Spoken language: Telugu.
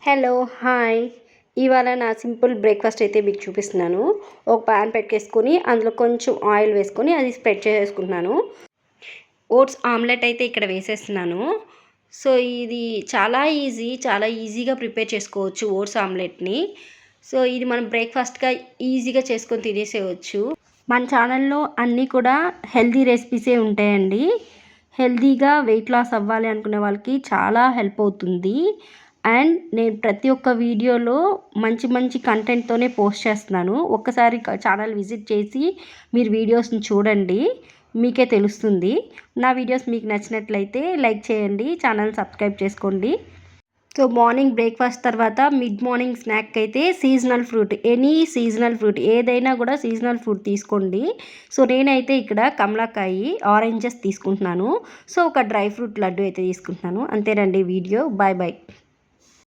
హలో హాయ్ ఇవాళ నా సింపుల్ బ్రేక్ఫాస్ట్ అయితే మీకు చూపిస్తున్నాను. ఒక పాన్ పెట్టేసుకొని అందులో కొంచెం ఆయిల్ వేసుకొని అది స్ప్రెడ్ చేసుకుంటున్నాను. ఓట్స్ ఆమ్లెట్ అయితే ఇక్కడ వేసేస్తున్నాను. సో ఇది చాలా ఈజీగా ప్రిపేర్ చేసుకోవచ్చు ఓట్స్ ఆమ్లెట్ని. సో ఇది మనం బ్రేక్ఫాస్ట్గా ఈజీగా చేసుకొని తినేసేయచ్చు. మన ఛానల్లో అన్నీ కూడా హెల్తీ రెసిపీసే ఉంటాయండి. హెల్తీగా వెయిట్ లాస్ అవ్వాలి అనుకునే వాళ్ళకి చాలా హెల్ప్ అవుతుంది. అండ్ నేను ప్రతి ఒక్క వీడియోలో మంచి మంచి కంటెంట్తోనే పోస్ట్ చేస్తున్నాను. ఒక్కసారి ఛానల్ విజిట్ చేసి మీరు వీడియోస్ని చూడండి, మీకే తెలుస్తుంది. నా వీడియోస్ మీకు నచ్చినట్లయితే లైక్ చేయండి, ఛానల్ సబ్స్క్రైబ్ చేసుకోండి. సో మార్నింగ్ బ్రేక్ఫాస్ట్ తర్వాత మిడ్ మార్నింగ్ స్నాక్ అయితే seasonal fruit, any seasonal fruit ఏదైనా కూడా సీజనల్ ఫ్రూట్ తీసుకోండి. సో నేనైతే ఇక్కడ కమలాకాయి ఆరెంజెస్ తీసుకుంటున్నాను. సో ఒక డ్రై ఫ్రూట్ లడ్డు అయితే తీసుకుంటున్నాను. అంతేనండి వీడియో. Bye bye.